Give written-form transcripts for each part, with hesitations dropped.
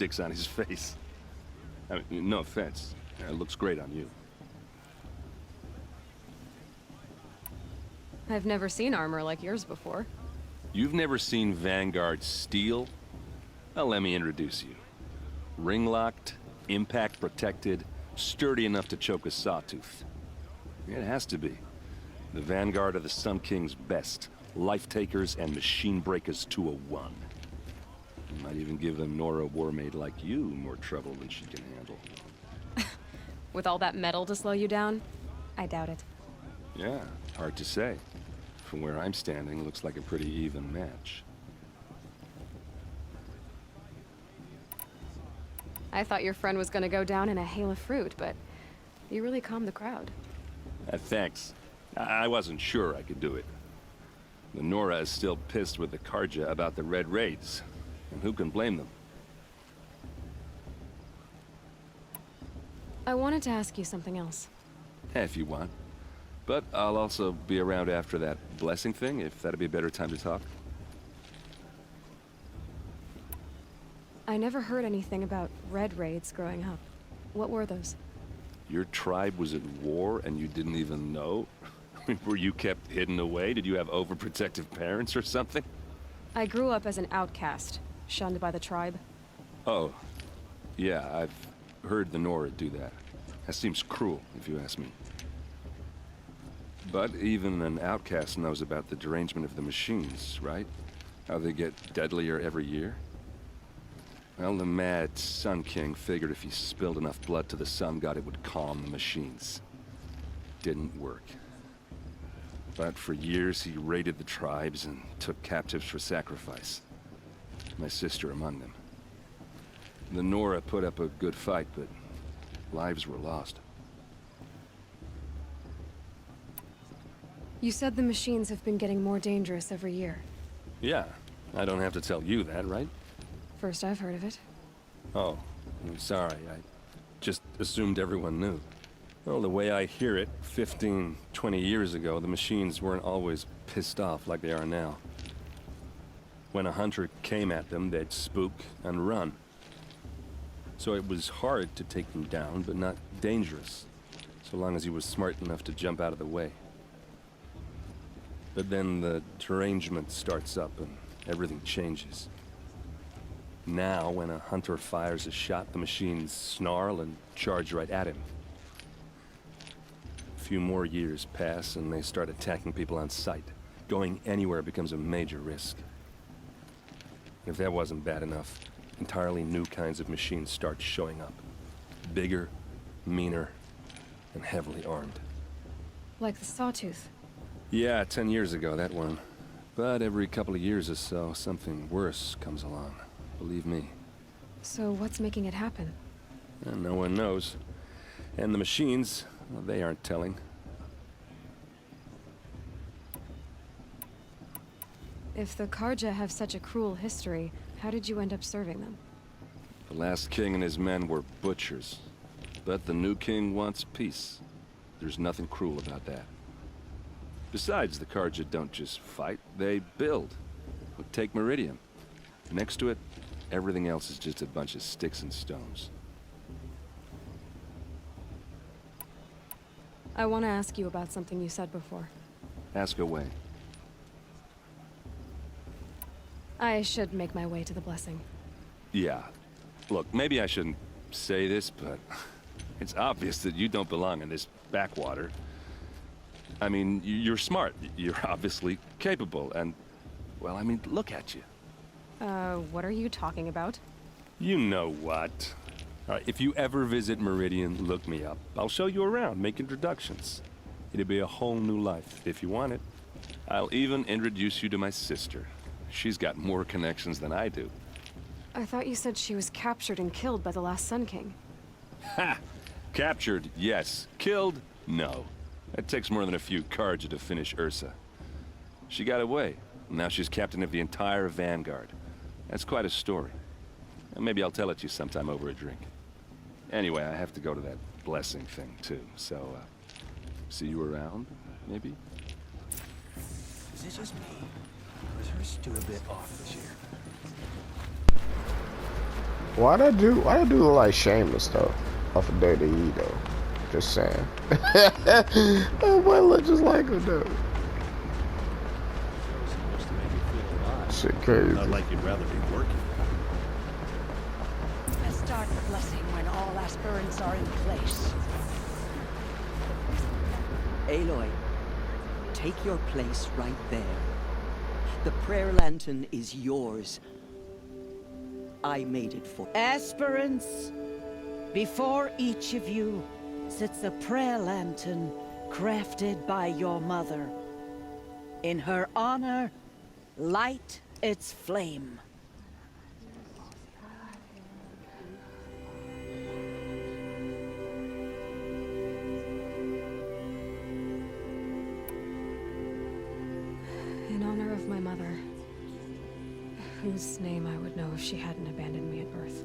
sticks on his face. I mean, no offense. It looks great on you. I've never seen armor like yours before. You've never seen Vanguard steel? Well, let me introduce you. Ring-locked, impact-protected, sturdy enough to choke a sawtooth. It has to be. The Vanguard of the Sun King's best. Life-takers and machine breakers to a one. You might even give a Nora warmaid like you more trouble than she can handle. With all that metal to slow you down? I doubt it. Yeah, hard to say. From where I'm standing, looks like a pretty even match. I thought your friend was gonna go down in a hail of fruit, but you really calmed the crowd. Thanks. I wasn't sure I could do it. The Nora is still pissed with the Karja about the Red Raids. And who can blame them? I wanted to ask you something else. If you want. But I'll also be around after that blessing thing, if that'd be a better time to talk. I never heard anything about Red Raids growing up. What were those? Your tribe was at war and you didn't even know? Were you kept hidden away? Did you have overprotective parents or something? I grew up as an outcast, shunned by the tribe. Oh, yeah, I've heard the Nora do that. That seems cruel, if you ask me. But even an outcast knows about the derangement of the machines, right? How they get deadlier every year? Well, the mad Sun King figured if he spilled enough blood to the Sun God, it would calm the machines. Didn't work. But for years, he raided the tribes and took captives for sacrifice. My sister among them. The Nora put up a good fight, but lives were lost. You said the machines have been getting more dangerous every year. Yeah, I don't have to tell you that, right? First I've heard of it. Oh, I'm sorry. I just assumed everyone knew. Well, the way I hear it, 15, 20 years ago, the machines weren't always pissed off like they are now. When a hunter came at them, they'd spook and run. So it was hard to take them down, but not dangerous, so long as he was smart enough to jump out of the way. But then the derangement starts up and everything changes. Now, when a hunter fires a shot, the machines snarl and charge right at him. A few more years pass and they start attacking people on sight. Going anywhere becomes a major risk. If that wasn't bad enough, entirely new kinds of machines start showing up. Bigger, meaner, and heavily armed. Like the Sawtooth. Yeah, 10 years ago, that one. But every couple of years or so, something worse comes along. Believe me. So what's making it happen? And no one knows. And the machines, well, they aren't telling. If the Karja have such a cruel history, how did you end up serving them? The last king and his men were butchers. But the new king wants peace. There's nothing cruel about that. Besides, the Karja don't just fight, they build. Take Meridian. Next to it, everything else is just a bunch of sticks and stones. I want to ask you about something you said before. Ask away. I should make my way to the blessing. Yeah. Look, maybe I shouldn't say this, but it's obvious that you don't belong in this backwater. I mean, you're smart. You're obviously capable, and, well, I mean, look at you. What are you talking about? You know what. All right, if you ever visit Meridian, look me up. I'll show you around, make introductions. It'll be a whole new life, if you want it. I'll even introduce you to my sister. She's got more connections than I do. I thought you said she was captured and killed by the last Sun King. Ha! Captured, yes. Killed, no. It takes more than a few Karja to finish Ursa. She got away. Now she's captain of the entire Vanguard. That's quite a story. And maybe I'll tell it to you sometime over a drink. Anyway, I have to go to that blessing thing, too. So, see you around, maybe? Is it just me? Or is her stew a bit off this year? Why'd I do look like Sheamus though? Off of Dirty E though. Just saying. That boy look just like him though. Supposed to make you feel alive. Shit crazy. Not like you'd rather be working. I start the blessing when all aspirants are in place. Aloy, take your place right there. The prayer lantern is yours. I made it for Aspirants, before each of you sits a prayer lantern crafted by your mother. In her honor, light its flame. In honor of my mother, whose name I would know if she hadn't abandoned me at birth.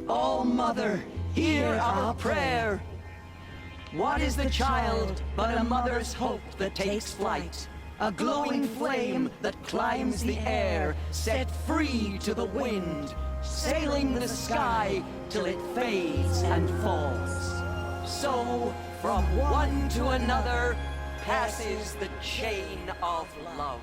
All Mother, hear our prayer. What is the child but a mother's hope that takes flight? A glowing flame that climbs the air, set free to the wind, sailing the sky till it fades and falls. So, from one to another, passes the chain of love.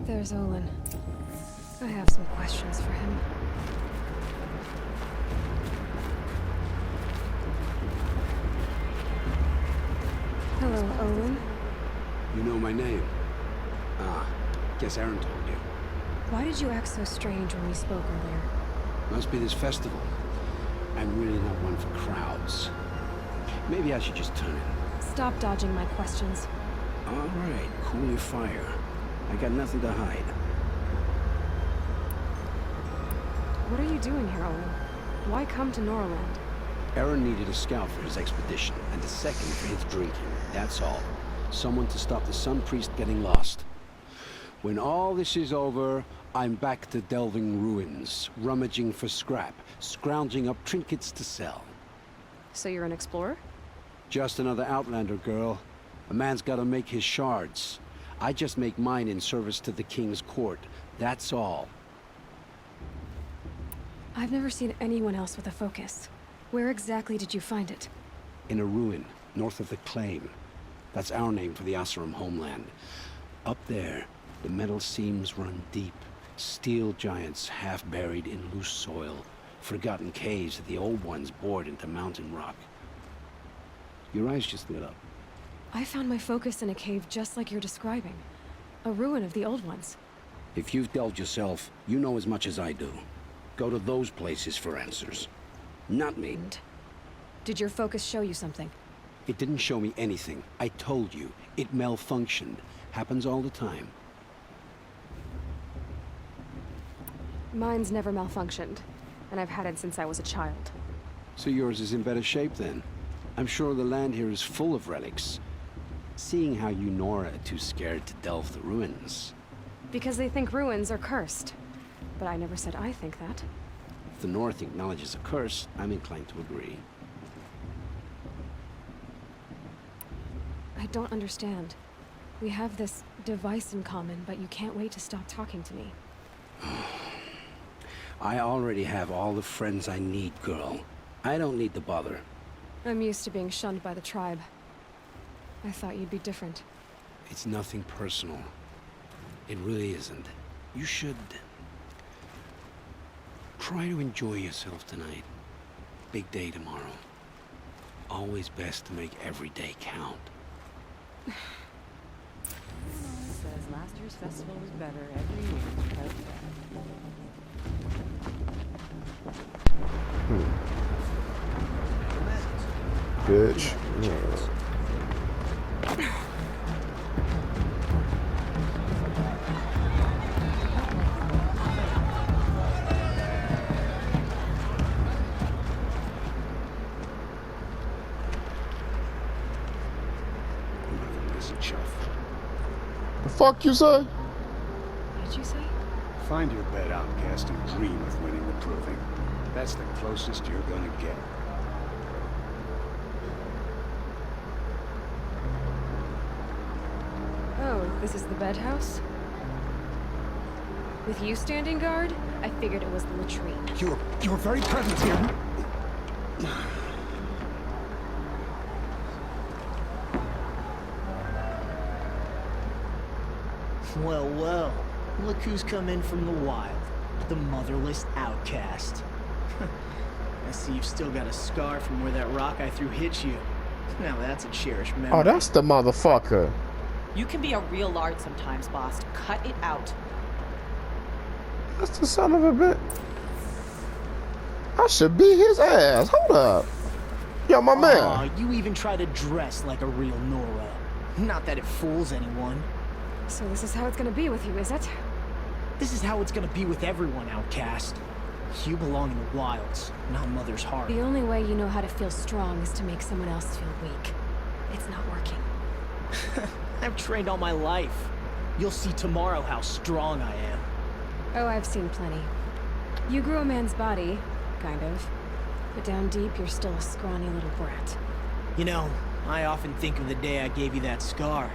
There's Olin. I have some questions for him. Hello, Olin. You know my name? Ah, guess Aaron told you. Why did you act so strange when we spoke earlier? Must be this festival. I'm really not one for crowds. Maybe I should just turn in. Stop dodging my questions. All right, cool your fire. I got nothing to hide. What are you doing here, Olin? Why come to Norland? Aaron needed a scout for his expedition, and a second for his drinking. That's all. Someone to stop the Sun Priest getting lost. When all this is over, I'm back to delving ruins, rummaging for scrap, scrounging up trinkets to sell. So you're an explorer? Just another Outlander, girl. A man's gotta make his shards. I just make mine in service to the King's court. That's all. I've never seen anyone else with a focus. Where exactly did you find it? In a ruin, north of the Claim. That's our name for the Oseram homeland. Up there, the metal seams run deep. Steel giants half buried in loose soil. Forgotten caves that the old ones bored into mountain rock. Your eyes just lit up. I found my focus in a cave just like you're describing. A ruin of the old ones. If you've delved yourself, you know as much as I do. Go to those places for answers. Not me. Did your focus show you something? It didn't show me anything. I told you. It malfunctioned. Happens all the time. Mine's never malfunctioned, and I've had it since I was a child. So yours is in better shape then. I'm sure the land here is full of relics. Seeing how you Nora are too scared to delve the ruins. Because they think ruins are cursed. But I never said I think that. If the North acknowledges a curse, I'm inclined to agree. I don't understand. We have this device in common, but you can't wait to stop talking to me. I already have all the friends I need, girl. I don't need the bother. I'm used to being shunned by the tribe. I thought you'd be different. It's nothing personal. It really isn't. You should... try to enjoy yourself tonight. Big day tomorrow. Always best to make every day count. Says last year's festival was better every year. Bitch. Yeah. The fuck you say? What did you say? Find your bed, outcast, and dream of winning the proving. That's the closest you're gonna get. This is the bed house? With you standing guard, I figured it was the latrine. Your very presence here. Well, well. Look who's come in from the wild. The motherless outcast. I see you've still got a scar from where that rock I threw hit you. Now that's a cherished memory. Oh, that's the motherfucker. You can be a real lard sometimes, boss. Cut it out. That's the son of a bitch. I should beat his ass. Hold up. Yo, my man. Aw, you even try to dress like a real Nora. Not that it fools anyone. So this is how it's gonna be with you, is it? This is how it's gonna be with everyone, outcast. You belong in the wilds, not Mother's heart. The only way you know how to feel strong is to make someone else feel weak. It's not working. I've trained all my life. You'll see tomorrow how strong I am. Oh, I've seen plenty. You grew a man's body, kind of. But down deep, you're still a scrawny little brat. You know, I often think of the day I gave you that scar.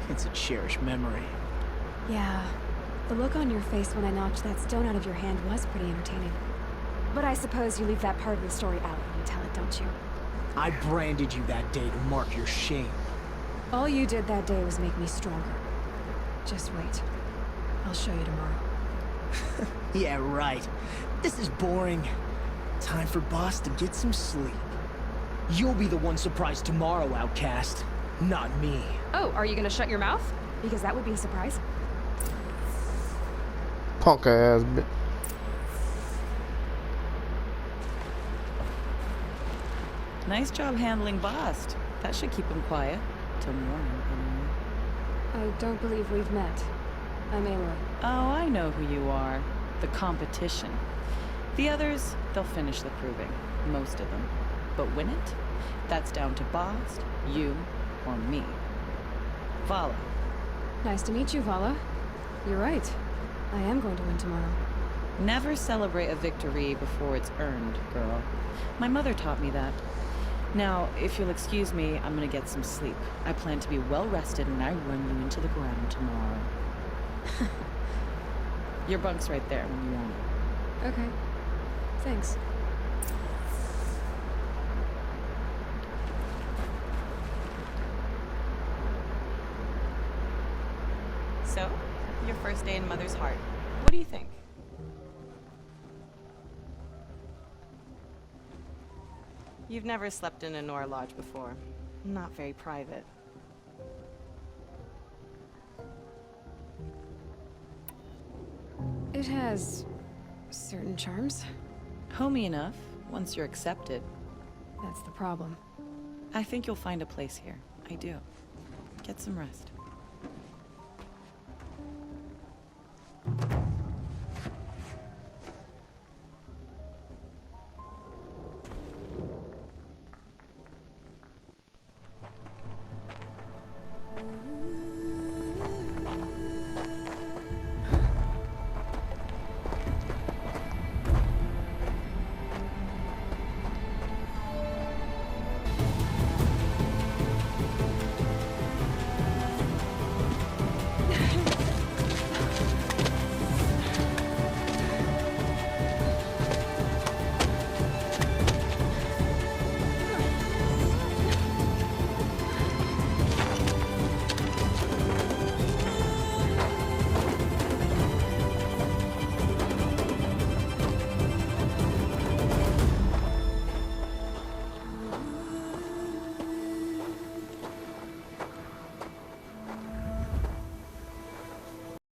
It's a cherished memory. Yeah. The look on your face when I knocked that stone out of your hand was pretty entertaining. But I suppose you leave that part of the story out when you tell it, don't you? I branded you that day to mark your shame. All you did that day was make me stronger. Just wait. I'll show you tomorrow. Yeah, right. This is boring. Time for Boss to get some sleep. You'll be the one surprised tomorrow, outcast. Not me. Oh, are you gonna shut your mouth? Because that would be a surprise. Punk ass bitch. Nice job handling Bast. That should keep him quiet. Till morning, anyway. I don't believe we've met. I'm Aloy. Oh, I know who you are. The competition. The others, they'll finish the proving. Most of them. But win it? That's down to Bast, you, or me. Vala. Nice to meet you, Vala. You're right. I am going to win tomorrow. Never celebrate a victory before it's earned, girl. My mother taught me that. Now, if you'll excuse me, I'm gonna get some sleep. I plan to be well rested and I run you into the ground tomorrow. Your bunk's right there when you want it. Okay. Thanks. So, your first day in Mother's heart. What do you think? You've never slept in a Nora lodge before. Not very private. It has certain charms. Homey enough, once you're accepted. That's the problem. I think you'll find a place here. I do. Get some rest.